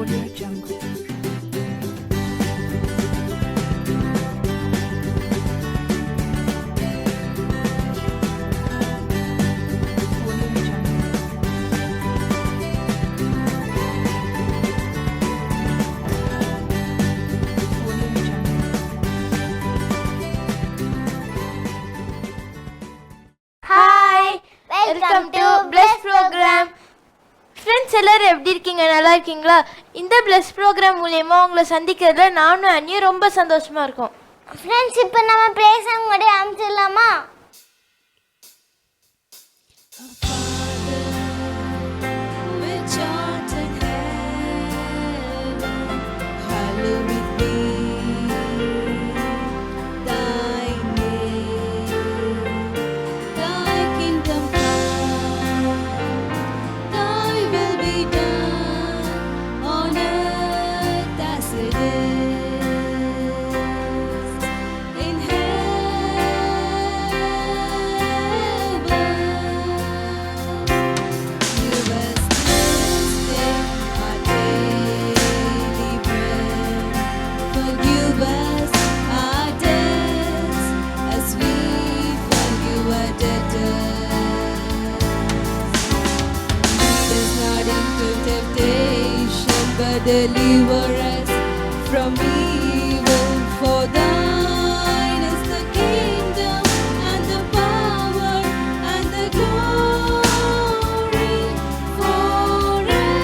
Welcome to plus program. Friends எல்லாரும் எப்படி இருக்கீங்க? நல்லா இருக்கீங்களா? இந்த பிளஸ் ப்ரோக்ராம் மூலயமா உங்களை சந்திக்கிறதுல நானும் அண்ணியும் ரொம்ப சந்தோஷமா இருக்கோம். ஃப்ரெண்ட்ஸ் இப்போ நம்ம பிரேசம் கூட ஆரம்பிச்சிடலாமா? Deliver us from evil, for thine is the kingdom and the power and the glory forever.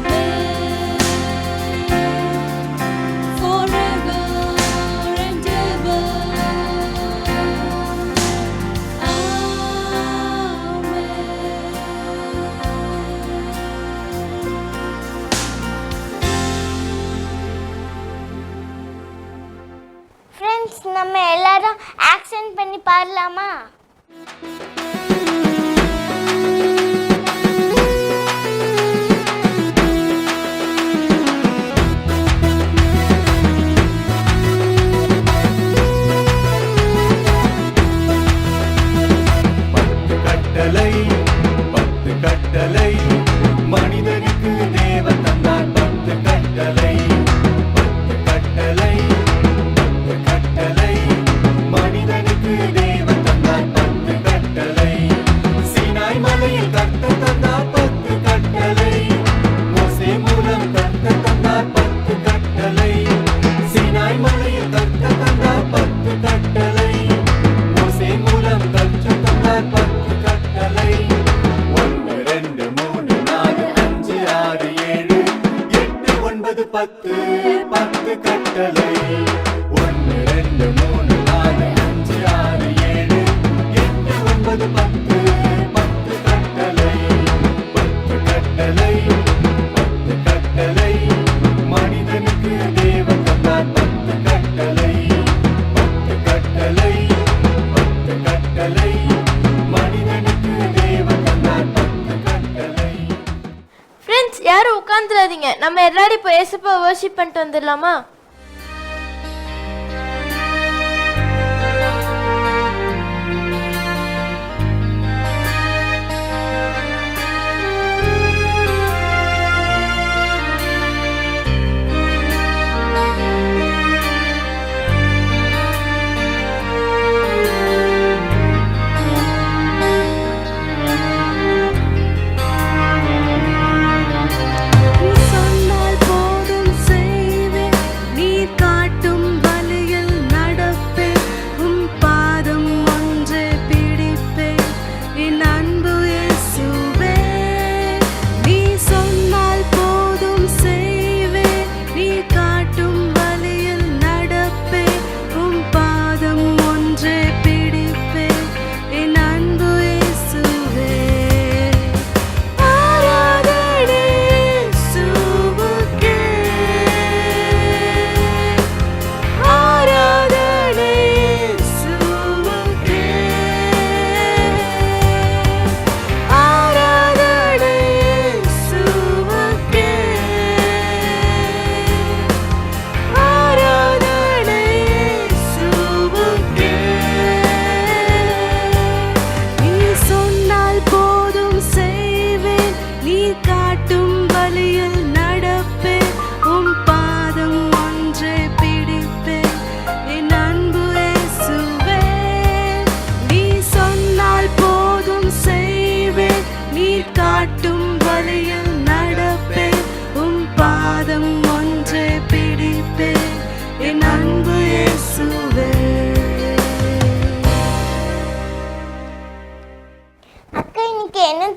Amen. Forever and ever. Friends நம்ம எல்லாரும் ஆக்ஷன் பண்ணி பாடலாமா? பத்து கட்டளை மனிதனுக்கு தேவன் தந்தார். பத்து கட்டளை மனிதனுக்கு தேவன் தந்தார். பத்து கட்டளை சீனாய் மலையில் கர்த்தர் தந்தார். பத்து கட்டளை மோசே மூலம் கர்த்தர் தந்தார். பத்து கட்டளை சீனாய் மலையில் கர்த்தர் தந்தார். பத்து கட்டளை மோசே மூலம் கர்த்தர் தந்தார். பத்து கட்டளை 1 2 3 4 5 6 7 8 9 10 10 கட்டளை 1 2 3 4 5 6 7 8 9 10 10 கட்டளை 10 கட்டளை 10 கட்டளை மனிதனுக்கு தேவன் தந்தார். 10 கட்டளை 10 கட்டளை 10 கட்டளை மனிதனுக்கு தேவன் தந்தார். 10 கட்டளை. ஃப்ரெண்ட்ஸ் யாரும் உட்காந்துடாதீங்க, நம்ம எல்லாரும் இப்போ ஏசப்பா வர்ஷிப் பண்ணிட்டு வந்துடலாமா? நீ சொன்னால் போதும் செய்வேன், நீ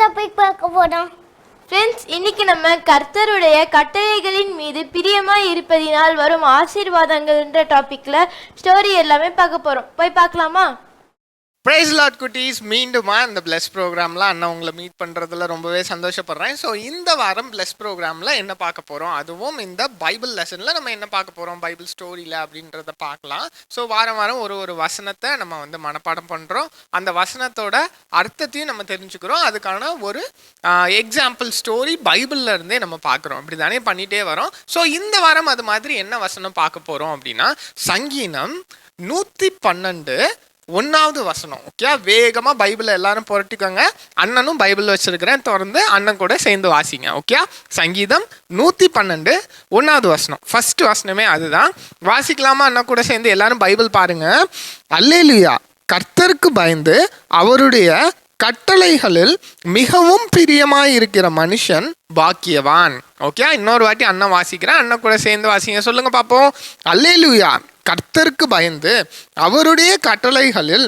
டாபிக் பார்க்க போறோம்? ஃப்ரெண்ட்ஸ், இன்னைக்கு நம்ம கர்த்தருடைய கட்டளைகளின் மீது பிரியமாய் இருப்பதினால் வரும் ஆசீர்வாதங்கள்ன்ற டாபிக்ல ஸ்டோரி எல்லாமே பார்க்க போறோம். போய் பார்க்கலாமா? பிரைஸ் லாட் குட்டீஸ், மீண்டுமா இந்த பிளஸ் ப்ரோக்ராமில் அண்ணா உங்களை மீட் பண்ணுறதுல ரொம்பவே சந்தோஷப்படுறேன். ஸோ இந்த வாரம் பிளஸ் ப்ரோக்ராமில் என்ன பார்க்க போகிறோம், அதுவும் இந்த பைபிள் லெசனில் நம்ம என்ன பார்க்க போகிறோம், பைபிள் ஸ்டோரியில் அப்படின்றத பார்க்கலாம். ஸோ வாரம் வாரம் ஒரு வசனத்தை நம்ம வந்து மனப்பாடம் பண்ணுறோம். அந்த வசனத்தோட அர்த்தத்தையும் நம்ம தெரிஞ்சுக்கிறோம். அதுக்கான ஒரு எக்ஸாம்பிள் ஸ்டோரி பைபிளில் இருந்தே நம்ம பார்க்குறோம். இப்படி தானே பண்ணிகிட்டே வரோம். ஸோ இந்த வாரம் அது மாதிரி என்ன வசனம் பார்க்க போகிறோம் அப்படின்னா, சங்கீதம் 112 1வது வசனம். ஓகே, வேகமாக பைபிளை எல்லாரும் புரட்டிக்கோங்க. அண்ணனும் பைபிள் வச்சிருக்கிறேன், தொடர்ந்து அண்ணன் கூட சேர்ந்து வாசிங்க. ஓகே, சங்கீதம் 112 1வது வசனம். ஃபர்ஸ்ட் வசனமே அதுதான். வாசிக்கலாமா? அண்ணன் கூட சேர்ந்து எல்லாரும் பைபிள் பாருங்க. அல்லேலூயா, கர்த்தருக்கு பயந்து அவருடைய கட்டளைகளில் மிகவும் பிரியமாய் இருக்கிற மனுஷன் பாக்கியவான். ஓகே, இன்னொரு வாட்டி அண்ணன் வாசிக்கிறேன், அண்ணன் கூட சேர்ந்து வாசிங்க. சொல்லுங்க பார்ப்போம். அல்லேலூயா, கர்த்தருக்கு பயந்து அவருடைய கட்டளைகளில்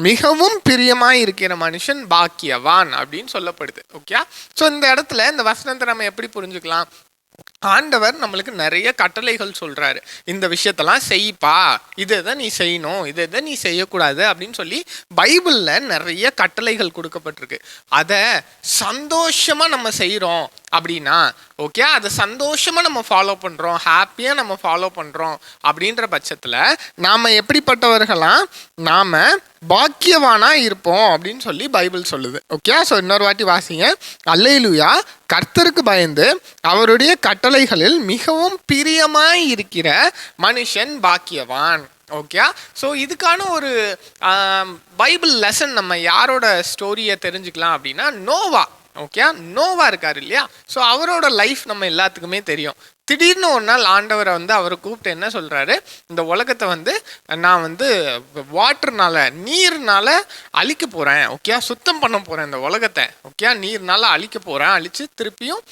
மிகவும் பிரியமாய் இருக்கிற மனுஷன் பாக்கியவான் அப்படின்னு சொல்லப்படுது. ஓகே, ஸோ இந்த இடத்துல இந்த வசனத்தை நம்ம எப்படி புரிஞ்சுக்கலாம்? ஆண்டவர் நம்மளுக்கு நிறைய கட்டளைகள் சொல்றாரு. இந்த விஷயத்தெல்லாம் செய்ப்பா, இதை நீ செய்யணும், இதை நீ செய்யக்கூடாது அப்படின்னு சொல்லி பைபிள்ல நிறைய கட்டளைகள் கொடுக்கப்பட்டிருக்கு. அதை சந்தோஷமா நம்ம செய்யறோம் அப்படின்னா, ஓகே, அதை சந்தோஷமா நம்ம ஃபாலோ பண்றோம், ஹாப்பியா நம்ம ஃபாலோ பண்றோம் அப்படின்ற பட்சத்துல நாம எப்படிப்பட்டவர்களாம், நாம பாக்கியவானா இருப்போம் அப்படின்னு சொல்லி பைபிள் சொல்லுது. ஓகே, ஸோ இன்னொரு வாட்டி வாசிங்க. அல்லேலூயா, கர்த்தருக்கு பயந்து அவருடைய கட்டளைகளில் மிகவும் பிரியமாய் இருக்கிற மனுஷன் பாக்கியவான். ஓகே, ஸோ இதுக்கான ஒரு பைபிள் லெசன் நம்ம யாரோட ஸ்டோரியை தெரிஞ்சுக்கலாம் அப்படின்னா, நோவா. ஓகே, நோவா இருக்காரு இல்லையா? ஸோ அவரோட லைஃப் நம்ம எல்லாத்துக்குமே தெரியும். திடீர்னு ஒரு நாள் ஆண்டவரை வந்து அவரை கூப்பிட்டு என்ன சொல்கிறாரு, இந்த உலகத்தை வந்து நான் வந்து வாட்டர்னால, நீர்னால அழிக்க போகிறேன். ஓகே, சுத்தம் பண்ண போகிறேன் இந்த உலகத்தை. ஓகே, நீர்னால அழிக்க போகிறேன், அழித்து திருப்பியும்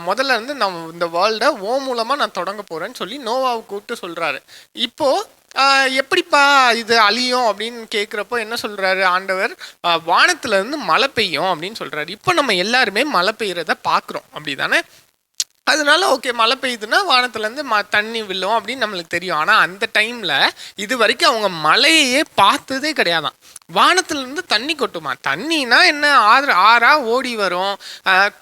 முதல்ல இருந்து நான் இந்த வேர்ல்டை மூலமாக நான் தொடங்க போகிறேன்னு சொல்லி நோவாவை கூப்பிட்டு சொல்கிறாரு. இப்போது எப்படிப்பா இது அழியும் அப்படின்னு கேட்குறப்போ என்ன சொல்கிறாரு ஆண்டவர், வானத்துலேருந்து மழை பெய்யும் அப்படின்னு சொல்கிறாரு. இப்போ நம்ம எல்லாருமே மழை பெய்யறத பார்க்குறோம், அப்படி தானே? அதனால ஓகே, மழை பெய்யுதுன்னா வானத்துலேருந்து தண்ணி விழும் அப்படின்னு நம்மளுக்கு தெரியும். ஆனால் அந்த டைமில் இது வரைக்கும் அவங்க மழையே பார்த்ததே கிடையாதான். வானத்துலேருந்து தண்ணி கொட்டுமா? தண்ணினா என்ன, ஆறா ஓடி வரும்,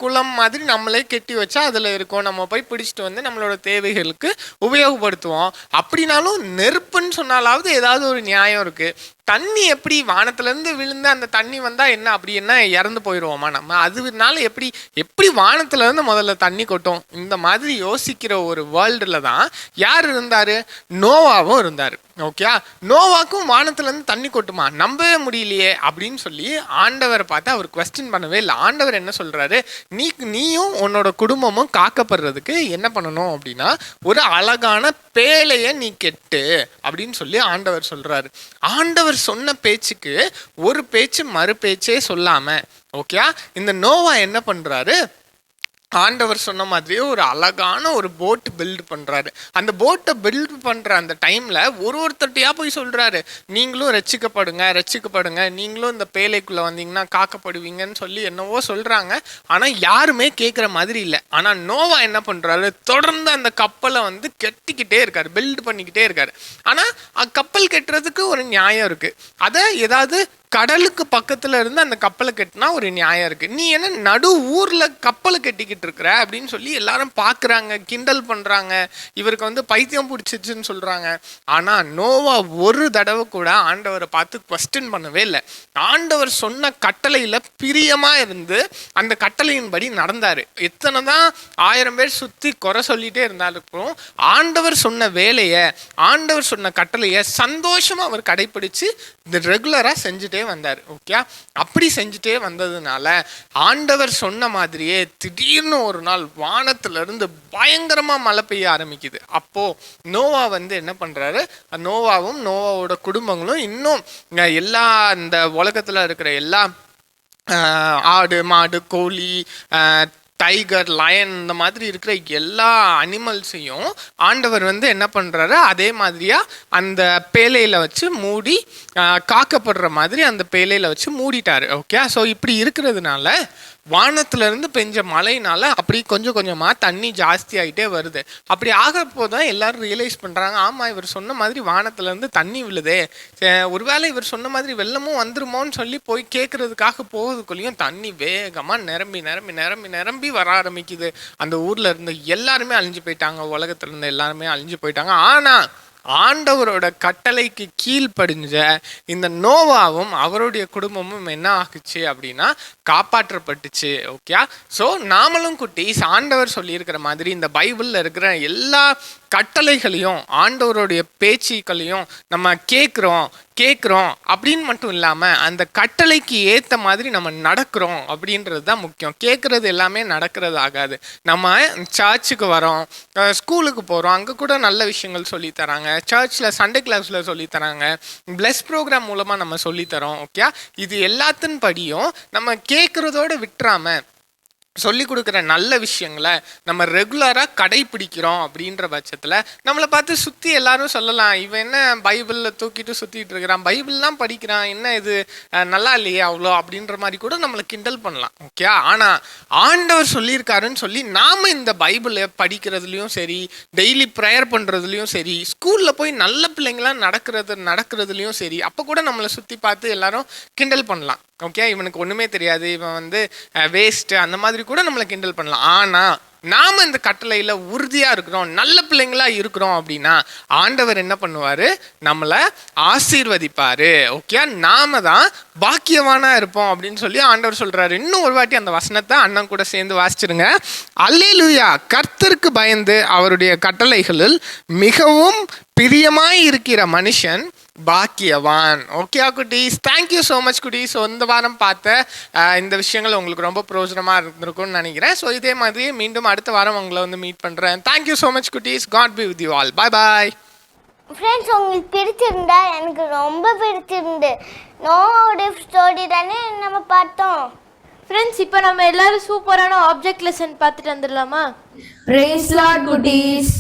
குளம் மாதிரி நம்மளே கெட்டி வச்சா அதில் இருக்கும், நம்ம போய் பிடிச்சிட்டு வந்து நம்மளோட தேவைகளுக்கு உபயோகப்படுத்துவோம். அப்படின்னாலும் நெருப்புன்னு சொன்னாலாவது ஏதாவது ஒரு நியாயம் இருக்குது. தண்ணி எப்படி வானத்துலேருந்து விழுந்து அந்த தண்ணி வந்தால் என்ன, அப்படி என்ன இறந்து போயிடுவோமா நம்ம? அதுனால எப்படி வானத்துலேருந்து முதல்ல தண்ணி கொட்டும்? இந்த மாதிரி யோசிக்கிற ஒரு வேர்ல்டில் தான் யார் இருந்தார்? நோவாவும் இருந்தார். ஓகே, நோவாக்கும் வானத்துலேருந்து தண்ணி கொட்டுமா? நம்பவே முடியலையே அப்படின்னு சொல்லி ஆண்டவரை பார்த்து அவர் குவெஸ்டின் பண்ணவே இல்லை. ஆண்டவர் என்ன சொல்கிறாரு, நீயும் உன்னோட குடும்பமும் காக்கப்படுறதுக்கு என்ன பண்ணணும் அப்படின்னா, ஒரு அழகான பேழையை நீ கெட்டு அப்படின்னு சொல்லி ஆண்டவர் சொல்கிறாரு. ஆண்டவர் சொன்ன பேச்சுக்கு ஒரு பேச்சு மறு பேச்சே சொல்லாம, ஓகே, இந்த நோவா என்ன பண்றாரு, ஆண்டவர் சொன்ன மாதிரியே ஒரு அழகான ஒரு போட் பில்ட் பண்ணுறாரு. அந்த போட்டை பில்ட் பண்ணுற அந்த டைமில் ஒருத்தட்டையா போய் சொல்கிறாரு, நீங்களும் ரட்சிக்கப்படுங்க, நீங்களும் இந்த பேழைக்குள்ளே வந்தீங்கன்னா காக்கப்படுவீங்கன்னு சொல்லி என்னவோ சொல்கிறாங்க. ஆனால் யாருமே கேட்குற மாதிரி இல்லை. ஆனால் நோவா என்ன பண்ணுறாரு, தொடர்ந்து அந்த கப்பலை வந்து கெட்டிக்கிட்டே இருக்காரு, பில்ட் பண்ணிக்கிட்டே இருக்காரு. ஆனால் கப்பல் கெட்டுறதுக்கு ஒரு நியாயம் இருக்குது. அதை ஏதாவது கடலுக்கு பக்கத்துல இருந்து அந்த கப்பலை கட்டினா ஒரு நியாயம் இருக்கு. நீ என்ன நடு ஊர்ல கப்பலை கட்டிக்கிட்டு இருக்கிற அப்படின்னு சொல்லி எல்லாரும் பாக்குறாங்க, கிண்டல் பண்றாங்க, இவருக்கு வந்து பைத்தியம் பிடிச்சிச்சுன்னு சொல்றாங்க. ஆனா நோவா ஒரு தடவை கூட ஆண்டவரை பார்த்து குவெஸ்டின் பண்ணவே இல்லை. ஆண்டவர் சொன்ன கட்டளையில பிரியமா இருந்து அந்த கட்டளையின்படி நடந்தாரு. எத்தனை தான் 1000 பேர் சுத்தி குறை சொல்லிட்டே இருந்தாலும் ஆண்டவர் சொன்ன வேலையை, ஆண்டவர் சொன்ன கட்டளையை சந்தோஷமா அவர் கடைபிடிச்சு ரெகுலரா செஞ்சுட்டே வந்தார். ஓகே, அப்படி செஞ்சுட்டே வந்ததுனால ஆண்டவர் சொன்ன மாதிரியே திடீர்னு ஒரு நாள் வானத்துல இருந்து பயங்கரமா மழை பெய்ய ஆரம்பிக்குது. அப்போ நோவா வந்து என்ன பண்றாரு, நோவாவும் நோவாவோட குடும்பங்களும் இன்னும் எல்லா இந்த உலகத்துல இருக்கிற எல்லா ஆடு மாடு கோழி டைகர் லயன் இந்த மாதிரி இருக்கிற எல்லா அனிமல்ஸையும் ஆண்டவர் வந்து என்ன பண்ணுறாரு, அதே மாதிரியா அந்த பேழையில் வச்சு மூடி காக்கப்படுற மாதிரி அந்த பேழையில் வச்சு மூடிட்டாரு. ஓகே, ஸோ இப்படி இருக்கிறதுனால வானத்துல இருந்து பெஞ்ச மழைனால அப்படி கொஞ்சம் கொஞ்சமா தண்ணி ஜாஸ்தி ஆயிட்டே வருது. அப்படி ஆகிறப்போ தான் எல்லாரும் ரியலைஸ் பண்றாங்க, ஆமா இவர் சொன்ன மாதிரி வானத்துல இருந்து தண்ணி விழுதே, ஒருவேளை இவர் சொன்ன மாதிரி வெள்ளமும் வந்துருமோன்னு சொல்லி போய் கேட்கறதுக்காக போகிறதுக்குள்ளேயும் தண்ணி வேகமா நிரம்பி நிரம்பி நிரம்பி நிரம்பி வர ஆரம்பிக்குது. அந்த ஊர்ல இருந்து எல்லாருமே அழிஞ்சு போயிட்டாங்க, உலகத்துல இருந்து எல்லாருமே அழிஞ்சு போயிட்டாங்க. ஆனா ஆண்டவரோட கட்டளைக்கு கீழ்ப்படிஞ்ச இந்த நோவாவும் அவருடைய குடும்பமும் என்ன ஆகுச்சு அப்படின்னா காப்பாற்றப்பட்டுச்சு. ஓகே, ஸோ நாமளும் குட்டீஸ் ஆண்டவர் சொல்லியிருக்கிற மாதிரி இந்த பைபிளில் இருக்கிற எல்லா கட்டளைகளையும் ஆண்டவருடைய பேச்சுக்களையும் நம்ம கேட்குறோம் அப்படின்னு மட்டும் இல்லாமல் அந்த கட்டளைக்கு ஏற்ற மாதிரி நம்ம நடக்கிறோம் அப்படின்றது தான் முக்கியம். கேட்குறது எல்லாமே நடக்கிறது ஆகாது. நம்ம சர்ச்சுக்கு வரோம், ஸ்கூலுக்கு போகிறோம், அங்கே கூட நல்ல விஷயங்கள் சொல்லித்தராங்க, சர்ச்சில் சண்டே கிளாஸில் சொல்லித்தராங்க, பிளஸ் ப்ரோக்ராம் மூலமாக நம்ம சொல்லித்தரோம். ஓகே, இது எல்லாத்தின் படியும் நம்ம கேட்குறதோடு விட்டுறாம சொல்லி கொடுக்குற நல்ல விஷயங்களை நம்ம ரெகுலராக கடைப்பிடிக்கிறோம் அப்படின்ற பட்சத்தில் நம்மளை பார்த்து சுற்றி எல்லாரும் சொல்லலாம், இவன் என்ன பைபிளில் தூக்கிட்டு சுற்றிட்டு இருக்கிறான், பைபிள்லாம் படிக்கிறான், என்ன இது நல்லா இல்லையே அவ்வளோ அப்படின்ற மாதிரி கூட நம்மளை கிண்டல் பண்ணலாம். ஓகே, ஆனால் ஆண்டவர் சொல்லியிருக்காருன்னு சொல்லி நாம் இந்த பைபிளை படிக்கிறதுலையும் சரி, டெய்லி ப்ரேயர் பண்ணுறதுலையும் சரி, ஸ்கூலில் போய் நல்ல பிள்ளைங்களாம் நடக்கிறதுலையும் சரி, அப்போ கூட நம்மளை சுற்றி பார்த்து எல்லாரும் கிண்டல் பண்ணலாம். ஓகே, இவனுக்கு ஒன்றுமே தெரியாது, இவன் வந்து வேஸ்ட்டு அந்த மாதிரி கூட நம்மளை கிண்டல் பண்ணலாம். ஆனால் நாம் இந்த கட்டளையில் உறுதியாக இருக்கிறோம், நல்ல பிள்ளைங்களா இருக்கிறோம் அப்படின்னா ஆண்டவர் என்ன பண்ணுவார், நம்மளை ஆசீர்வதிப்பார். ஓகே, நாம தான் பாக்கியவானாக இருப்போம் அப்படின்னு சொல்லி ஆண்டவர் சொல்கிறாரு. இன்னும் ஒரு வாட்டி அந்த வசனத்தை அண்ணன் கூட சேர்ந்து வாசிச்சிருங்க. அல்லேலூயா, கர்த்தருக்கு பயந்து அவருடைய கட்டளைகளில் மிகவும் பிரியமாய் இருக்கிற மனுஷன் பாக்கியவான். ஓகே குட்டீஸ், தேங்க்யூ ஸோ மச் குட்டீஸ். ஸோ இந்த வாரம் பார்த்த இந்த விஷயங்கள் உங்களுக்கு ரொம்ப பிரயோஜனமாக இருந்திருக்கும்னு நினைக்கிறேன். ஸோ இதே மாதிரி மீண்டும் அடுத்த வாரம் உங்களை வந்து மீட் பண்ணுறேன். தேங்க்யூ ஸோ மச் குட்டீஸ். God be with you all. Bye bye. Friends, உங்களுக்கு பிடிச்சிருந்தா, எனக்கு ரொம்ப பிடிச்சிருந்து நோவோட ஸ்டோரி தானே நம்ம பார்த்தோம். ஃப்ரெண்ட்ஸ், இப்போ நம்ம எல்லாரும் சூப்பரான ஆப்ஜெக்ட் லெசன் பார்த்துட்டு வந்துடலாமா? Praise Lord goodies.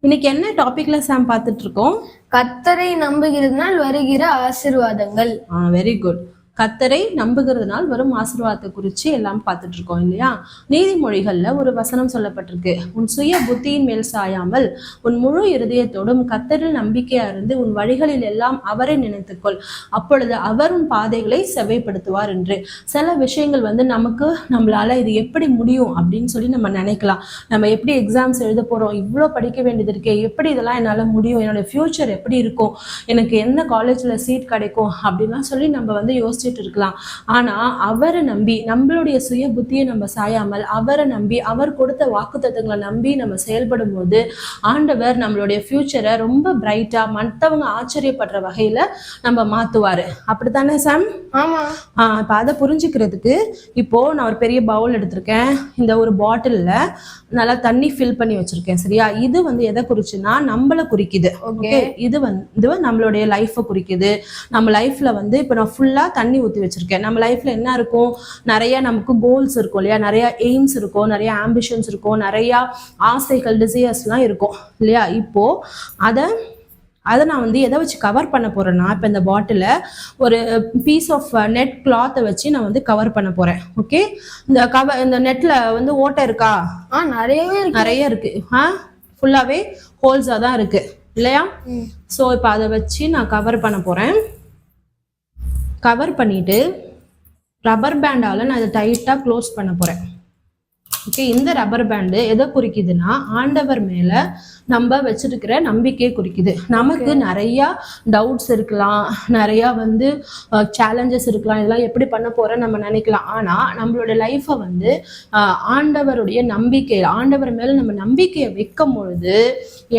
இன்னைக்கு என்ன டாபிக்ல சாம் பார்த்துட்டு இருக்கோம்? கர்த்தரை நம்புகிறதுனால் வருகிற ஆசீர்வாதங்கள். Very good. கர்த்தரை நம்புகிறதுனால் வரும் ஆசீர்வாதத்தை குறித்து எல்லாம் பார்த்துட்டு இருக்கோம் இல்லையா? நீதிமொழிகள்ல ஒரு வசனம் சொல்லப்பட்டிருக்கு, உன் சுய புத்தியின் மேல் சாயாமல் உன் முழு இருதயத்தோடும் கர்த்தரில் நம்பிக்கையா இருந்து உன் வழிகளில் எல்லாம் அவரை நினைத்துக்கொள், அப்பொழுது அவர் உன் பாதைகளை செவ்வைப்படுத்துவார் என்று. சில விஷயங்கள் வந்து நம்மளால இது எப்படி முடியும் அப்படின்னு சொல்லி நம்ம நினைக்கலாம். நம்ம எப்படி எக்ஸாம்ஸ் எழுத போறோம், இவ்வளோ படிக்க வேண்டியது இருக்கே, எப்படி இதெல்லாம் என்னால் முடியும், என்னோட ஃபியூச்சர் எப்படி இருக்கும், எனக்கு என்ன காலேஜ்ல சீட் கிடைக்கும் அப்படின்லாம் சொல்லி நம்ம வந்து யோசிச்சுட்டு இருக்கலாம். ஆனா அவரை நம்பி, நம்மளுடைய சுய புத்தியை நம்ம சாயாமல் அவரை நம்பி, அவர் கொடுத்த வாக்குத்தத்தங்களை நம்பி நம்ம செயல்படும் போது ஆண்டவர் நம்மளுடைய ஃபியூச்சரை ரொம்ப பிரைட்டா மற்றவங்க ஆச்சரியப்படுற வகையில நம்ம மாத்துவாரு. அப்படித்தானே சாம்? ஆமா. இப்ப அதை புரிஞ்சுக்கிறதுக்கு இப்போ நான் ஒரு பெரிய பவுல் எடுத்திருக்கேன், இந்த ஒரு பாட்டில்ல நல்லா தண்ணி ஃபில் பண்ணி வச்சிருக்கேன். சரியா? இது வந்து எதை குறிச்சுன்னா நம்மளை குறிக்குது. ஓகே, இது வந்து நம்மளுடைய லைஃபை குறிக்குது. நம்ம லைஃப்ல வந்து இப்போ நான் ஃபுல்லா தண்ணி ஊற்றி வச்சிருக்கேன். நம்ம லைஃப்ல என்ன இருக்கும், நிறைய நமக்கு கோல்ஸ் இருக்கும் இல்லையா, நிறைய எய்ம்ஸ் இருக்கும், நிறைய ஆம்பிஷன்ஸ் இருக்கும், நிறைய ஆசைகள் டிசையர்ஸ்லாம் இருக்கும் இல்லையா? இப்போ அதை நான் வந்து எதை வச்சு கவர் பண்ண போறேன்னா, இப்போ இந்த பாட்டில ஒரு பீஸ் ஆஃப் நெட் கிளாத்தை வச்சு நான் வந்து கவர் பண்ண போறேன். ஓகே, இந்த நெட்ல வந்து ஓட்டை இருக்கா? நிறைய இருக்கு. ஃபுல்லாவே ஹோல்ஸா தான் இருக்கு இல்லையா? ஸோ இப்போ அதை வச்சு நான் கவர் பண்ண போறேன். கவர் பண்ணிட்டு ரப்பர் பேண்டால நான் இதை டைட்டா க்ளோஸ் பண்ண போறேன். ஓகே, இந்த ரப்பர் பேண்டு எதை குறிக்குதுன்னா ஆண்டவர் மேல நம்ம வச்சிருக்கிற நம்பிக்கையை குறிக்குது. நமக்கு நிறைய டவுட்ஸ் இருக்கலாம், நிறைய வந்து சேலஞ்சஸ் இருக்கலாம், இதெல்லாம் எப்படி பண்ண போறேன்னு நம்ம நினைக்கலாம். ஆனா நம்மளோட லைஃபை வந்து ஆண்டவருடைய நம்பிக்கை, ஆண்டவர் மேல நம்ம நம்பிக்கையை வைக்கும் பொழுது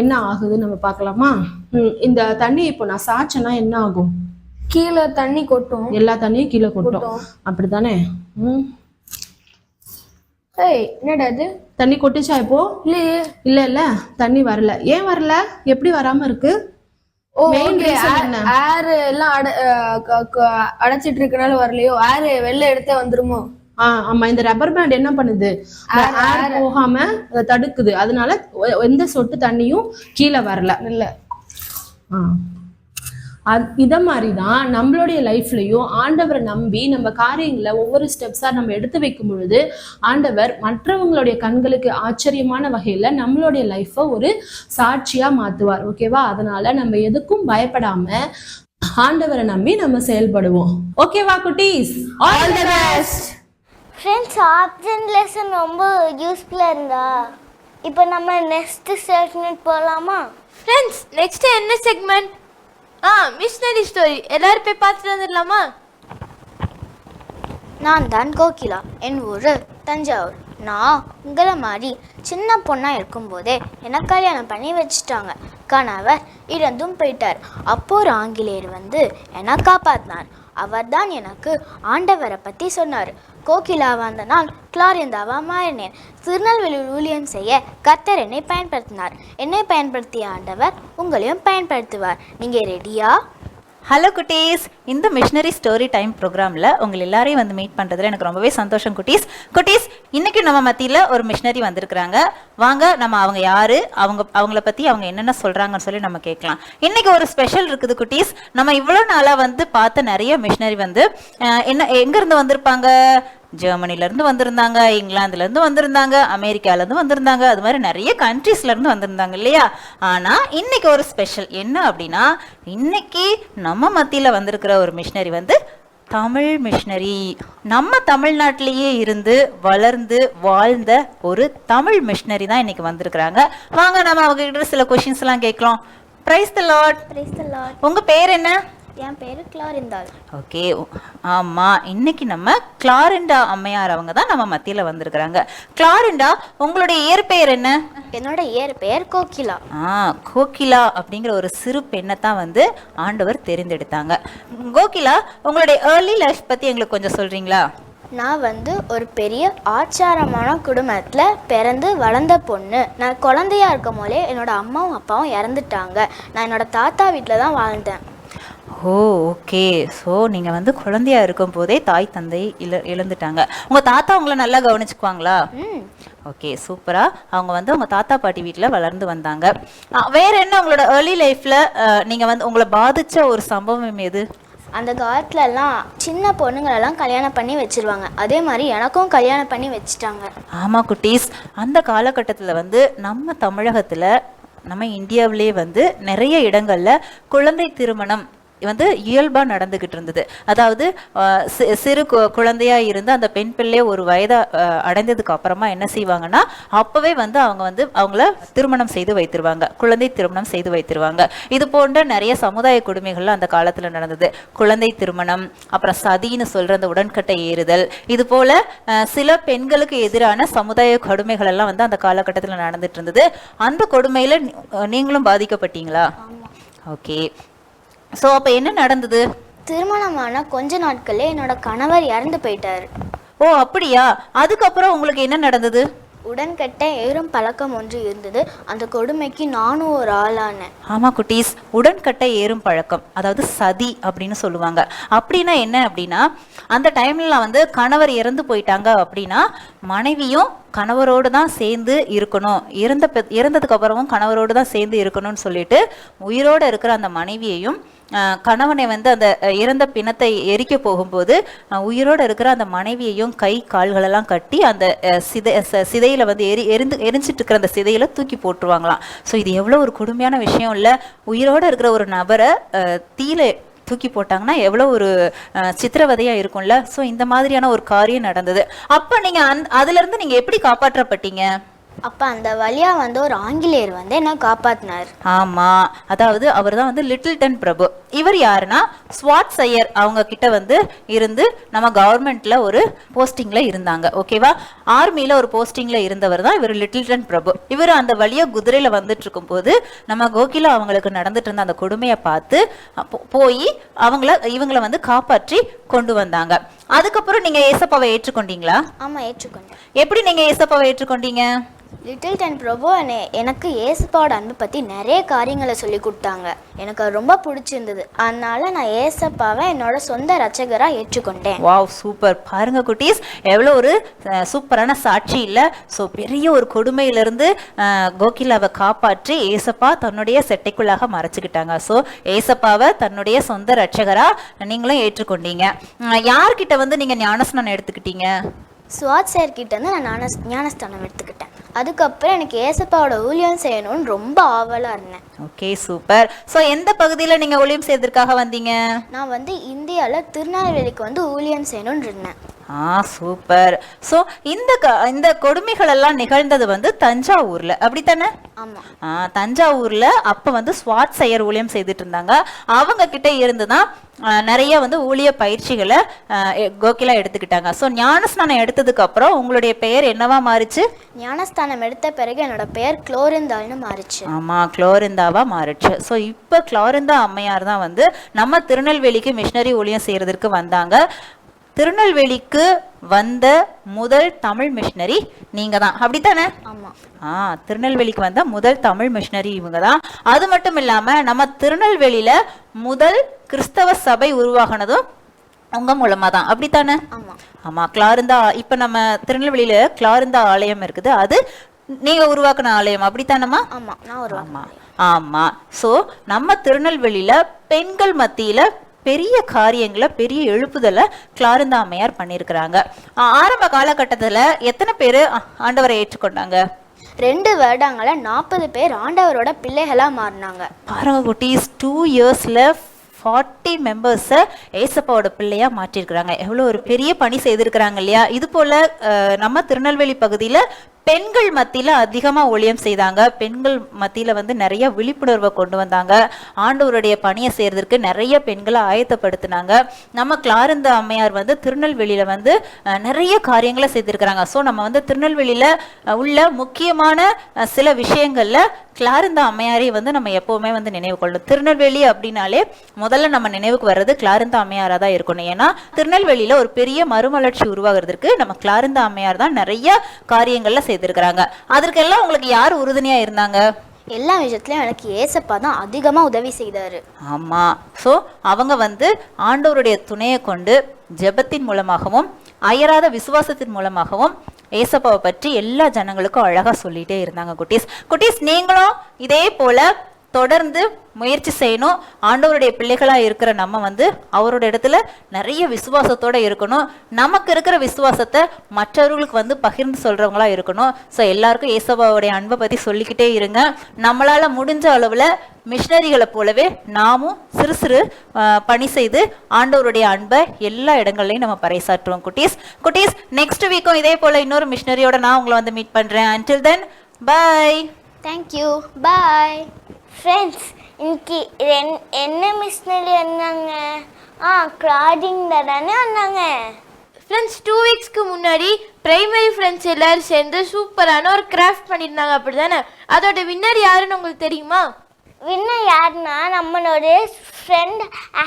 என்ன ஆகுதுன்னு நம்ம பார்க்கலாமா? இந்த தண்ணி இப்போ நான் சாச்சேன்னா என்ன ஆகும்? கீழே தண்ணி கொட்டும், எல்லா தண்ணியும் கீழே கொட்டும். அப்படித்தானே? என்னடா இது, தண்ணி கொட்டுச்சா இப்போ? இல்லையே. இல்ல தண்ணி வரல. ஏன் வரல? எப்படி வராம இருக்கு? ஏர் எல்லாம் அடைச்சிட்டு இருக்கனால வரலையோ? ஏர் வெளில எடுத்தே வந்துருமோ? ஆமா, இந்த ரப்பர் பேண்ட் என்ன பண்ணுது, ஏர் போகாம தடுக்குது. அதனால எந்த சொட்டு தண்ணியும் கீழே வரல. இல்ல இதை மாதிரி தான் நம்மளுடைய லைஃப்லையும் ஆண்டவரை நம்பி நம்ம காரியங்களை ஒவ்வொரு ஸ்டெப்ஸாக நம்ம எடுத்து வைக்கும் பொழுது ஆண்டவர் மற்றவங்களுடைய கண்களுக்கு ஆச்சரியமான வகையில் நம்மளுடைய லைஃப்பை ஒரு சாட்சியாக மாற்றுவார். ஓகேவா? அதனால நம்ம எதுக்கும் பயப்படாம ஆண்டவரை நம்பி நம்ம செயல்படுவோம். ஓகேவா குட்டீஸ்? All the best. Friends, option lesson ரொம்ப யூஸ்ஃபுல்லாக இருந்தா இப்போ நம்ம நெக்ஸ்ட் செக்மெண்ட் போகலாமா? ஃப்ரெண்ட்ஸ், நெக்ஸ்ட் என்ன செக்மெண்ட்? Missionary story. எல்லாரும் போய் பார்த்துட்டு வந்துடலாமா? நான் தான் கோகிலா. என் ஊர் தஞ்சாவூர். நான் உங்களை மாதிரி சின்ன பொண்ணாக இருக்கும்போதே எனக்கு கல்யாணம் பண்ணி வச்சுட்டாங்க. கணவர் இறந்தும் போயிட்டார். அப்போ ஒரு ஆங்கிலேயர் வந்து என்னை காப்பாற்றினார். அவர் தான் எனக்கு ஆண்டவரை பற்றி சொன்னார். கோகிலாவாக அந்த நாள் கிளாரிந்தாவாக மாறினேன். திருநெல்வேலியில் ஊழியம் செய்ய கர்த்தர் என்னை பயன்படுத்தினார். என்னை பயன்படுத்திய ஆண்டவர் உங்களையும் பயன்படுத்துவார். நீங்கள் ரெடியா? ஹலோ குட்டீஸ், இந்த மிஷனரி ஸ்டோரி டைம் ப்ரோக்ராமில் உங்கள் எல்லாரையும் வந்து மீட் பண்ணுறதுல எனக்கு ரொம்பவே சந்தோஷம் குட்டீஸ். குட்டீஸ், இன்றைக்கி நம்ம மத்தியில் ஒரு மிஷனரி வந்திருக்கிறாங்க. வாங்க நம்ம அவங்க யார், அவங்கள பற்றி அவங்க என்னென்ன சொல்கிறாங்கன்னு சொல்லி நம்ம கேட்கலாம். இன்றைக்கி ஒரு ஸ்பெஷல் இருக்குது குட்டீஸ். நம்ம இவ்வளோ நாளாக வந்து பார்த்த நிறைய மிஷனரி வந்து எங்கேருந்து வந்திருப்பாங்க? ஜெர்மனிலேருந்து வந்திருந்தாங்க, இங்கிலாந்துலேருந்து வந்திருந்தாங்க, அமெரிக்காலேருந்து வந்திருந்தாங்க, அது மாதிரி நிறைய கண்ட்ரீஸ்லேருந்து வந்திருந்தாங்க இல்லையா? ஆனால் இன்னைக்கு ஒரு ஸ்பெஷல் என்ன அப்படின்னா, இன்னைக்கு நம்ம மத்தியில் வந்திருக்கிற ஒரு மிஷனரி வந்து தமிழ் மிஷனரி. நம்ம தமிழ்நாட்டிலேயே இருந்து வளர்ந்து வாழ்ந்த ஒரு தமிழ் மிஷனரி தான் இன்னைக்கு வந்திருக்கிறாங்க. வாங்க நம்ம அவங்க கிட்ட சில கொஷின்ஸ் எல்லாம் கேட்கலாம். Praise the Lord. Praise the Lord. உங்கள் பேர் என்ன? என் பேர் கிளாரிந்தாள். ஓகே, ஆமாம், இன்னைக்கு நம்ம கிளாரிண்டா அம்மையார் அவங்க தான் நம்ம மத்தியில் வந்திருக்கிறாங்க. கிளாரிண்டா, உங்களுடைய இயற்பெயர் என்ன? என்னோட இயற்பெயர் கோகிலா. கோகிலா அப்படிங்கிற ஒரு சிறு பெண்ணை தான் வந்து ஆண்டவர் தெரிந்தெடுத்தாங்க. கோகிலா, உங்களுடைய ஏர்லி லைஃப் பற்றி எங்களுக்கு கொஞ்சம் சொல்கிறீங்களா? நான் வந்து ஒரு பெரிய ஆச்சாரமான குடும்பத்தில் பிறந்து வளர்ந்த பொண்ணு. நான் குழந்தையா இருக்கும் போதே என்னோட அம்மாவும் அப்பாவும் இறந்துட்டாங்க. நான் என்னோட தாத்தா வீட்டில் தான் வாழ்ந்தேன். ஓ, ஓகே. ஸோ நீங்கள் வந்து குழந்தையா இருக்கும் போதே தாய் தந்தை இழந்துட்டாங்க. உங்கள் தாத்தா உங்களை நல்லா கவனிச்சுக்குவாங்களா? ஓகே, சூப்பராக. அவங்க வந்து உங்கள் தாத்தா பாட்டி வீட்டில் வளர்ந்து வந்தாங்க. வேற என்ன உங்களோட ஏர்லி லைஃப்பில் நீங்கள் வந்து உங்களை பாதித்த ஒரு சம்பவம் எது? அந்த காலத்துலலாம் சின்ன பொண்ணுங்களெல்லாம் கல்யாணம் பண்ணி வச்சிருவாங்க. அதே மாதிரி எனக்கும் கல்யாணம் பண்ணி வச்சுட்டாங்க. ஆமாம் குட்டீஸ், அந்த காலகட்டத்தில் வந்து நம்ம தமிழகத்தில், நம்ம இந்தியாவிலே வந்து நிறைய இடங்களில் குழந்தை திருமணம் வந்து இயல்பாக நடந்துக்கிட்டு இருந்தது. அதாவது சிறு குழந்தையாக இருந்து அந்த பெண் பிள்ளை ஒரு வயதாக அடைந்ததுக்கு அப்புறமா என்ன செய்வாங்கன்னா, அப்போவே வந்து அவங்கள திருமணம் செய்து வைத்திருவாங்க, குழந்தை திருமணம் செய்து வைத்திருவாங்க. இது போன்ற நிறைய சமுதாய கொடுமைகள்லாம் அந்த காலத்தில் நடந்தது. குழந்தை திருமணம், அப்புறம் சதின்னு சொல்கிற அந்த உடன்கட்டை ஏறுதல், இது போல் சில பெண்களுக்கு எதிரான சமுதாய கொடுமைகள் எல்லாம் வந்து அந்த காலகட்டத்தில் நடந்துட்டு இருந்தது. அந்த கொடுமையில் நீங்களும் பாதிக்கப்பட்டீங்களா? ஓகே. ஸோ அப்போ என்ன நடந்தது? திருமணமான கொஞ்ச நாட்களே என்னோட கணவர் இறந்து போயிட்டார். ஓ, அப்படியா? அதுக்கப்புறம் உங்களுக்கு என்ன நடந்தது? உடன்கட்டை ஏறும் பழக்கம் ஒன்று இருந்தது. அந்த கொடுமைக்கு நானும் ஒரு ஆளானேன். ஆமாம் குட்டீஸ், உடன்கட்டை ஏறும் பழக்கம், அதாவது சதி அப்படின்னு சொல்லுவாங்க. அப்படின்னா என்ன அப்படின்னா, அந்த டைம்ல வந்து கணவர் இறந்து போயிட்டாங்க அப்படின்னா மனைவியும் கணவரோடு தான் சேர்ந்து இருக்கணும், இறந்ததுக்கு அப்புறமும் கணவரோடு தான் சேர்ந்து இருக்கணும்னு சொல்லிட்டு உயிரோடு இருக்கிற அந்த மனைவியையும் கணவனை வந்து அந்த இறந்த பிணத்தை எரிக்க போகும்போது உயிரோடு இருக்கிற அந்த மனைவியையும் கை கால்களெல்லாம் கட்டி அந்த சிதையில வந்து எரிஞ்சிட்டு இருக்கிற அந்த சிதையில தூக்கி போட்டுருவாங்களாம். ஸோ இது எவ்வளோ ஒரு கொடுமையான விஷயம் இல்லை? உயிரோடு இருக்கிற ஒரு நபரை தீயில தூக்கி போட்டாங்கன்னா எவ்வளோ ஒரு சித்திரவதையாக இருக்கும்ல. ஸோ இந்த மாதிரியான ஒரு காரியம் நடந்தது. அப்போ நீங்கள் அதுலேருந்து நீங்கள் எப்படி காப்பாற்றப்பட்டீங்க? அப்போ அந்த வழியா வந்து ஒரு ஆங்கிலேயர் வந்து என்ன காப்பாத்தினார். ஆமாம், அதாவது அவர் தான் வந்து லிட்டில்டன் பிரபு. இவர் யாருன்னா ஸ்வாட் சையர் அவங்க கிட்ட வந்து இருந்து நம்ம கவர்மெண்ட்ல ஒரு போஸ்டிங்ல இருந்தாங்க. ஓகேவா? ஆர்மியில ஒரு போஸ்டிங்ல இருந்தவர் தான் இவர் லிட்டில்டன் பிரபு. இவர் அந்த வழியா குதிரையில வந்துட்டு இருக்கும் போது நம்ம கோகிலா அவங்களுக்கு நடந்துட்டு இருந்த அந்த கொடுமையை பார்த்து போய் இவங்களை வந்து காப்பாற்றி கொண்டு வந்தாங்க. அதுக்கப்புறம் நீங்க ஏசப்பாவை ஏற்றுக்கொண்டீங்களா? ஆமா, ஏற்றுக்கொண்டேன். எப்படி நீங்க ஏசப்பாவை ஏற்றுக்கொண்டீங்க? லிட்டில் டென் பிரபு எனக்கு ஏசப்பாவோட அன்பை பற்றி நிறைய காரியங்களை சொல்லி கொடுத்தாங்க. எனக்கு அது ரொம்ப பிடிச்சிருந்தது. அதனால நான் ஏசப்பாவை என்னோட சொந்த ரட்சகராக ஏற்றுக்கொண்டேன். Wow, super. பாருங்க குட்டீஸ், எவ்வளோ ஒரு சூப்பரான சாட்சி இல்லை. ஸோ பெரிய ஒரு கொடுமையிலிருந்து கோகிலாவை காப்பாற்றி ஏசப்பா தன்னுடைய செட்டைக்குள்ளாக மறைச்சிக்கிட்டாங்க. ஸோ ஏசப்பாவை தன்னுடைய சொந்த ரட்சகராக நீங்களும் ஏற்றுக்கொண்டீங்க. யார்கிட்ட வந்து நீங்கள் ஞானஸ்நானம் எடுத்துக்கிட்டீங்க? சுவாத் சார்கிட்ட இருந்து நான் ஞானஸ்தானம் எடுத்துக்கிட்டேன். அதுக்கப்புறம் எனக்கு ஏசப்பாவோட ஊழியம் செய்யணும்னு ரொம்ப ஆவலாக இருந்தேன். Okay, super. ஸோ எந்த பகுதியில் நீங்கள் ஊழியம் செய்யறதுக்காக வந்தீங்க? நான் வந்து இந்தியாவில் திருநெல்வேலிக்கு வந்து ஊழியம் செய்யணும்னு இருந்தேன். சூப்பர். ஸோ இந்த கொடுமைகள் எல்லாம் நிகழ்ந்தது வந்து தஞ்சாவூர்ல, அப்படித்தானே? ஆமாம். தஞ்சாவூர்ல அப்போ வந்து ஸ்வாட் செயர் ஊழியம் செய்துட்டு இருந்தாங்க. அவங்க கிட்ட இருந்து தான் நிறைய வந்து ஊழிய பயிற்சிகளை கோகிலா எடுத்துக்கிட்டாங்க. ஸோ ஞானஸ்நானம் எடுத்ததுக்கு அப்புறம் உங்களுடைய பெயர் என்னவா மாறிச்சு? ஞானஸ்தானம் எடுத்த பிறகு என்னோட பெயர் குளோரிந்தாள்னு மாறிச்சு. ஆமாம், குளோரிந்தாவா மாறிச்சு. ஸோ இப்போ குளோரிந்தா அம்மையார் தான் வந்து நம்ம திருநெல்வேலிக்கு மிஷினரி ஊழியம் செய்யறதுக்கு வந்தாங்க. திருநெல்வேலிக்கு வந்த முதல் தமிழ் மிஷினரி நீங்க தான், அப்படித்தானே? ஆமாம். திருநெல்வேலிக்கு வந்த முதல் தமிழ் மிஷினரி இவங்க தான். அது மட்டும் இல்லாம நம்ம திருநெல்வேலியில முதல் கிறிஸ்தவ சபை உருவாகினதும் உங்க மூலமா தான், அப்படித்தானே? ஆமாம். ஆமா, கிளாருந்தா. இப்ப நம்ம திருநெல்வேலியில கிளாருந்தா ஆலயம் இருக்குது, அது நீங்க உருவாக்குன ஆலயம், அப்படித்தானம்மா? ஆமாம், நான் உருவாக்குனேன். ஆமா. ஸோ நம்ம திருநெல்வேலியில பெண்கள் மத்தியில பெரிய காரியங்களை, பெரிய எழுப்புதலை கிளாருந்தா அம்மையார் பண்ணியிருக்கிறாங்க. ஆரம்ப காலகட்டத்தில் எத்தனை பேர் ஆண்டவரை ஏற்றுக்கொண்டாங்க? 2 வருடங்கள 40 பேர் ஆண்டவரோட பிள்ளைகளாக மாறினாங்க. பாருங்க குட்டீஸ், 2 இயர்ஸில் 40 மெம்பர்ஸை ஏசப்பாவோட பிள்ளையா மாற்றிருக்கிறாங்க. எவ்வளோ ஒரு பெரிய பணி செய்திருக்கிறாங்க இல்லையா? இது போல நம்ம திருநெல்வேலி பகுதியில் பெண்கள் மத்தியில் அதிகமாக ஊழியம் செய்தாங்க. பெண்கள் மத்தியில் வந்து நிறைய விழிப்புணர்வை கொண்டு வந்தாங்க. ஆண்டவருடைய பணியை செய்கிறதுக்கு நிறைய பெண்களை ஆயத்தப்படுத்தினாங்க. நம்ம கிளாருந்தா அம்மையார் வந்து திருநெல்வேலியில் வந்து நிறைய காரியங்களை செய்திருக்கிறாங்க. ஸோ நம்ம வந்து திருநெல்வேலியில் உள்ள முக்கியமான சில விஷயங்களில் கிளாருந்தா அம்மையாரை வந்து நம்ம எப்போவுமே வந்து நினைவு கொள்ளணும். திருநெல்வேலி அப்படின்னாலே முதல்ல நம்ம நினைவுக்கு வர்றது கிளாருந்தா அம்மையாராக தான் இருக்கணும். ஏன்னா திருநெல்வேலியில் ஒரு பெரிய மறுமலர்ச்சி உருவாகிறதுக்கு நம்ம கிளாருந்தா அம்மையார் தான் நிறைய காரியங்கள்ல செய்திருக்கிறாங்க. அதற்கெல்லாம் உங்களுக்கு யார் உறுதுணையா இருந்தாங்க? எல்லா விஷயத்துலையும் எனக்கு ஏசப்பா தான் அதிகமாக உதவி செய்தார். ஆமாம். ஸோ அவங்க வந்து ஆண்டவருடைய துணையை கொண்டு ஜெபத்தின் மூலமாகவும் அயராத விசுவாசத்தின் மூலமாகவும் ஏசப்பாவை பற்றி எல்லா ஜனங்களுக்கும் அழகாக சொல்லிகிட்டே இருந்தாங்க. குட்டீஸ் நீங்களும் இதே போல் தொடர்ந்து முயற்சி செய்யணும். ஆண்டவருடைய பிள்ளைகளாக இருக்கிற நம்ம வந்து அவரோட இடத்துல நிறைய விசுவாசத்தோடு இருக்கணும். நமக்கு இருக்கிற விசுவாசத்தை மற்றவர்களுக்கு வந்து பகிர்ந்து சொல்கிறவங்களா இருக்கணும். ஸோ எல்லாருக்கும் ஏசப்பாவுடைய அன்பை பற்றி சொல்லிக்கிட்டே இருங்க. நம்மளால் முடிஞ்ச அளவில் மிஷினரிகளை போலவே நாமும் சிறு சிறு பணி செய்து ஆண்டவருடைய அன்பை எல்லா இடங்கள்லையும் நம்ம பறைசாற்றுவோம். குட்டீஸ் நெக்ஸ்ட் வீக்கும் இதே போல் இன்னொரு மிஷினரியோட நான் உங்களை வந்து மீட் பண்ணுறேன். அன்டில் தென் பாய். தேங்க்யூ, பாய். ஃப்ரெண்ட்ஸ், இன்னைக்கு என்ன மிஷினரி வந்தாங்க? கிளாடிங் தானே வந்தாங்க. ஃப்ரெண்ட்ஸ், 2 வீக்ஸ்க்கு முன்னாடி பிரைமரி ஃப்ரெண்ட்ஸ் எல்லாரும் சேர்ந்து சூப்பரான ஒரு கிராஃப்ட் பண்ணியிருந்தாங்க, அப்படி தானே? அதோட வின்னர் யாருன்னு உங்களுக்கு தெரியுமா? வின்னர் யாருன்னா நம்மளோட ஃப்ரெண்ட்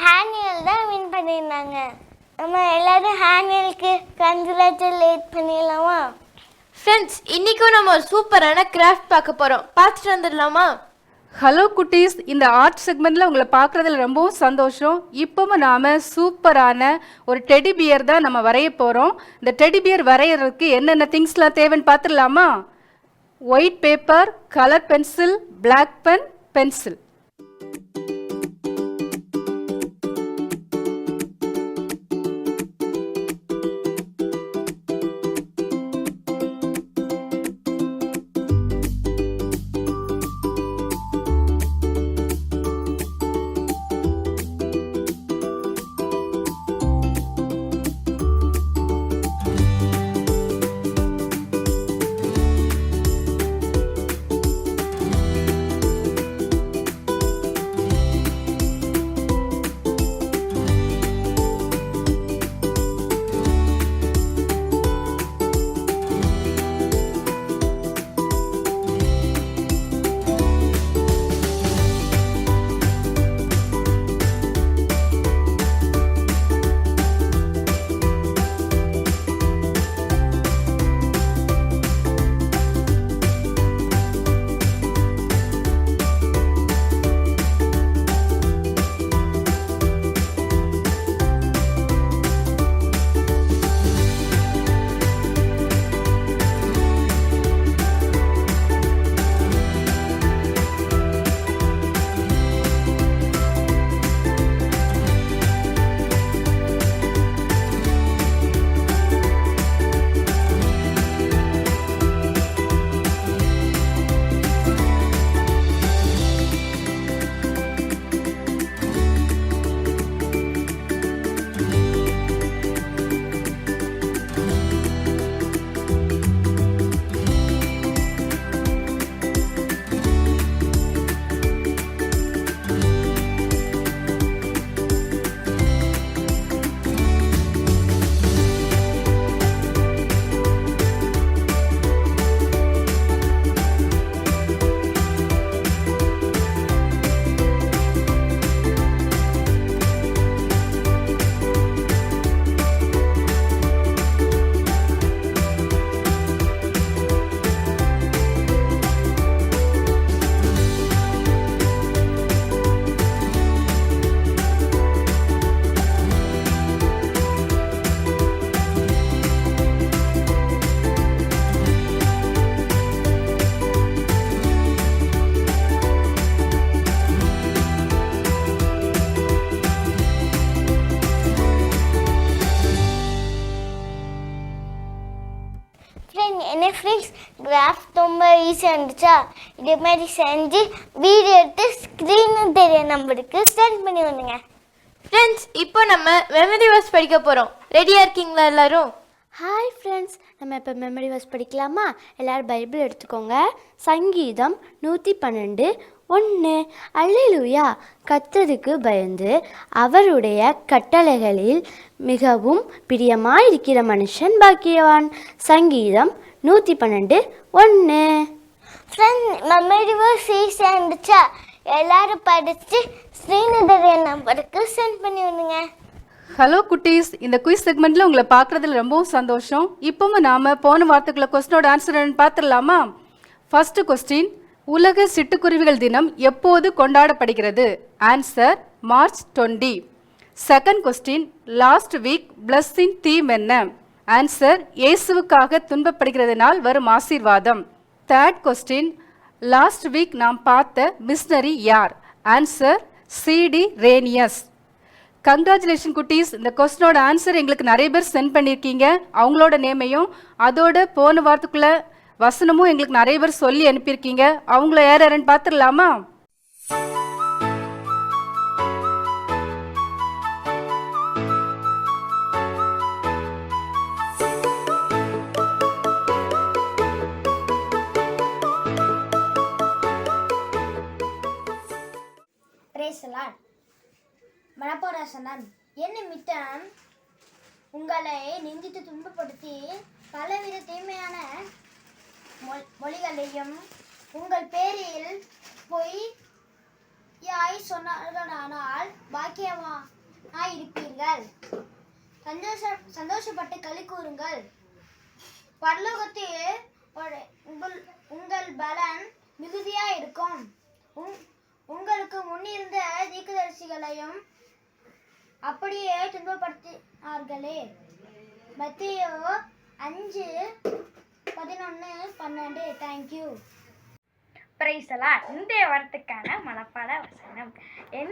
ஹேனியல் தான் வின் பண்ணியிருந்தாங்க. நம்ம எல்லாரும் ஹேனியலுக்கு கங்க்ராச்சுலேட் பண்ணிடலாமா? ஃப்ரெண்ட்ஸ், இன்றைக்கும் நம்ம ஒரு சூப்பரான கிராஃப்ட் பார்க்க போகிறோம். பார்த்துட்டு வந்துடலாமா? ஹலோ குட்டீஸ், இந்த ஆர்ட் செக்மெண்ட்டில் உங்களை பார்க்குறதுல ரொம்பவும் சந்தோஷம். இப்போவும் நாம் சூப்பரான ஒரு டெடி பியர் தான் நம்ம வரைய போகிறோம். இந்த டெடி பியர் வரைகிறதுக்கு என்னென்ன திங்ஸ்லாம் தேவைன்னு பார்த்துடலாமா? White paper, colour pencil, black pen, pencil. என்ன ஃப்ரெண்ட்ஸ் கிராஃப் ரொம்ப ஈஸியாக இருந்துச்சா? இதே மாதிரி செஞ்சு வீடியோ எடுத்து ஸ்க்ரீனு தெரிய நம்பருக்கு சென்ட் பண்ணி வந்துங்க. ஃப்ரெண்ட்ஸ் இப்போ நம்ம மெமரி வர்ஸ் படிக்க போகிறோம். ரெடியாக இருக்கீங்களா எல்லாரும்? ஹாய் ஃப்ரெண்ட்ஸ், நம்ம இப்போ மெமரி வர்ஸ் படிக்கலாமா? எல்லோரும் பைபிள் எடுத்துக்கோங்க. சங்கீதம் 112:1. அல்லேலூயா, கர்த்தருக்கு பயந்து அவருடைய கட்டளைகளில் மிகவும் பிரியமாயிருக்கிற மனுஷன் பாக்கியவான். சங்கீதம் 112:1. ஃப்ரெண்ட், மெமரி வர்ஸ் ஈஸியாக இருந்துச்சா? எல்லாரும் படித்து ஸ்ரீநகர் நம்பருக்கு சென்ட் பண்ணி விடுங்க. ஹலோ குட்டீஸ், இந்த குயிஸ் செக்மெண்ட்ல உங்களை பார்க்கறதுல ரொம்பவும் சந்தோஷம். இப்பவும் நாம போன வாரத்துக்குள்ள கொஸ்டினோட ஆன்சர் பார்த்துடலாமா? ஃபர்ஸ்ட் கொஸ்டின், உலக சிட்டுக்குருவிகள் தினம் எப்போது கொண்டாடப்படுகிறது? Answer March 20. Second question, last week blessing theme என்ன? ஆன்சர் இயேசுவுக்காக துன்பப்படுகிறதுனால் வரும் ஆசீர்வாதம். தேர்ட் கொஸ்டின், லாஸ்ட் வீக் நாம் பார்த்த மிஷனரி யார்? Answer CD Rhenius. கங்க்ராச்சுலேஷன் குட்டீஸ், இந்த கொஸ்டினோட ஆன்சர் எங்களுக்கு நிறைய பேர் சென்ட் பண்ணியிருக்கீங்க. அவங்களோட நேமையும் அதோட போன வாரத்துக்குள்ள வசனமும் எங்களுக்கு நிறைய பேர் சொல்லி அனுப்பியிருக்கீங்க. அவங்கள யாருன்னு பார்த்துடலாமா? மனப்போராசனம் என்ன மித்தம் உங்களை நிந்தித்து துன்பப்படுத்தி பலவித தீமையான மொழிகளையும் உங்கள் பேரில் பொய்யாய் சொன்னார்களானால் பாக்கியமாய் இருப்பீர்கள். சந்தோஷப்பட்டு களி கூறுங்கள். பரலோகத்தில் உங்கள் பலன் மிகுதியாய் இருக்கும். உங்களுக்கு முன்னிருந்த தீர்க்கதரிசிகளையும் அப்படியே துன்பப்படுத்தினார்களே. மத்தேயு 5:11-12. தேங்க்யூ. பிரைசலா. இன்றைய வாரத்துக்கான மனப்பாட வசனம்.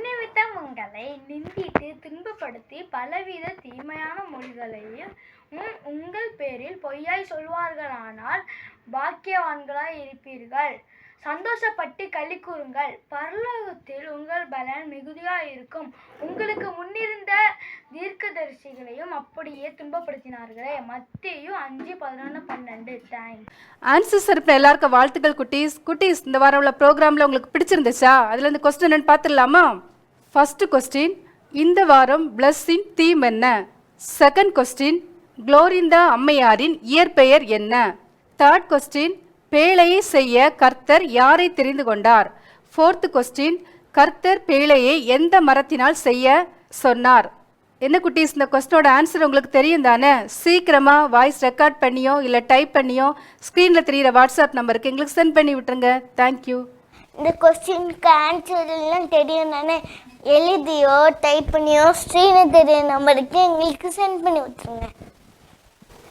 நிமித்தம் உங்களை நிந்தித்து துன்பப்படுத்தி பலவித தீமையான மொழிகளையும் உங்கள் பேரில் பொய்யாய் சொல்வார்களானால் பாக்கியவான்களாய் இருப்பீர்கள். சந்தோஷப்பட்டு களி கூறுங்கள். பரலோகத்தில் உங்கள் பலன் மிகுதியாக இருக்கும். உங்களுக்கு முன்னிருந்த தீர்க்கதரிசிகளையும் அப்படியே துன்பப்படுத்தினார்களே. மத்தேயு 5:11-12. தேங்க்ஸ். ஆன்சர் சார் எல்லாருக்கும் வாழ்த்துக்கள் குட்டீஸ். குட்டீஸ், இந்த வாரம் உள்ள ப்ரோக்ராமில் உங்களுக்கு பிடிச்சிருந்துச்சா? அதில் இந்த கொஸ்டின் என்னன்னு பார்த்துடலாமா? ஃபர்ஸ்ட் கொஸ்டின், இந்த வாரம் பிளஸ்ஸிங் தீம் என்ன? செகண்ட் கொஸ்டின், குளோரிந்தா அம்மையாரின் இயற்பெயர் என்ன? தேர்ட் கொஸ்டின், பேழையை செய்ய கர்த்தர் யாரை தெரிந்து கொண்டார்? ஃபோர்த் கொஸ்டின், கர்த்தர் பேழையை எந்த மரத்தினால் செய்ய சொன்னார்? என்ன குட்டீஸ், இந்த கொஸ்டினோட ஆன்சர் உங்களுக்கு தெரியும் தானே? சீக்கிரமா வாய்ஸ் ரெக்கார்ட் பண்ணியோ இல்லை டைப் பண்ணியோ ஸ்க்ரீனில் தெரிகிற வாட்ஸ்அப் நம்பருக்கு எங்களுக்கு சென்ட் பண்ணி விட்டுருங்க. தேங்க்யூ. இந்த கொஸ்டினுக்கு ஆன்சர் எல்லாம் தெரியும் தானே? எழுதியோ டைப் பண்ணியோ ஸ்க்ரீனில் தெரிய நம்பருக்கு எங்களுக்கு சென்ட் பண்ணி விட்டுருங்க.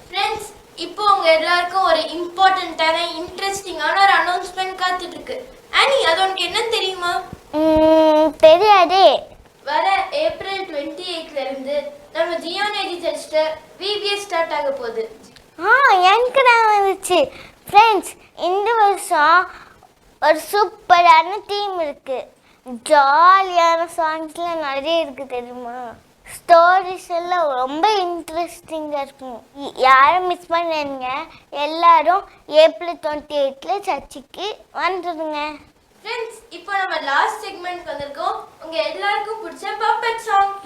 ஃப்ரெண்ட்ஸ், இப்போ உங்க எல்லாருக்கும் ஒரு இம்பார்ட்டன்ட்டான இன்ட்ரெஸ்டிங்கான ஒரு அனௌன்ஸ்மெண்ட் காத்துட்டு இருக்கு. ஆனி, அது உனக்கு என்ன தெரியுமா? தெரியாதே. வர ஏப்ரல் 28ல இருந்து நம்ம ஜியான் எஜுகேஷன்ல விபிஎஸ் ஸ்டார்ட் ஆக போகுது. எனக்கு தான் வந்துச்சு. ஃப்ரெண்ட்ஸ், இந்த வருஷம் ஒரு சூப்பரான தீம் இருக்கு. ஜாலியான சாங்ஸ்லாம் நிறைய இருக்கு தெரியுமா? ஸ்டோரிஸ் எல்லாம் ரொம்ப இன்ட்ரெஸ்டிங்காக இருக்கும். யாரும் மிஸ் பண்ணாதீங்க. எல்லாரும் ஏப்ரல் 28ல சர்ச்சுக்கு வந்துடுங்க. ஃப்ரெண்ட்ஸ், இப்போ நம்ம லாஸ்ட் செக்மெண்ட் வந்திருக்கோம். உங்க எல்லாருக்கும் பிடிச்ச பப்பட் சாங்.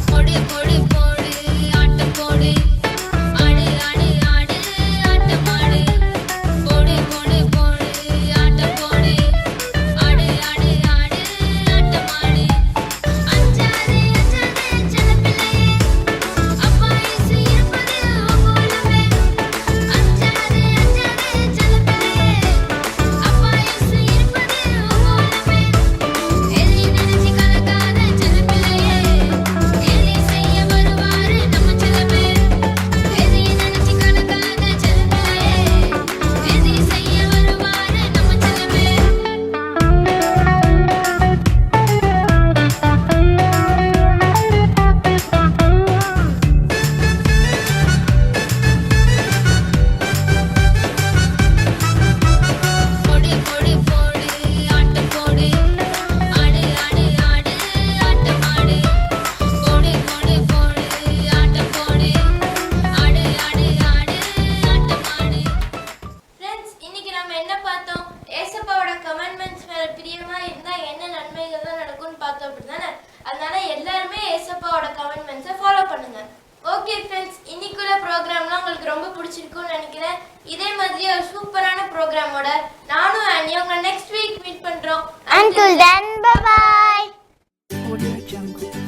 போடு போடு போடு பிடிச்சிருக்கும்னு நினைக்கிறேன். இதே மாதிரி ஒரு சூப்பரான ப்ரோக்ராமோட நானும் ஆனி உங்களை நெக்ஸ்ட் வீக் மீட் பண்றோம். Until then, bye bye. Audio Jungle.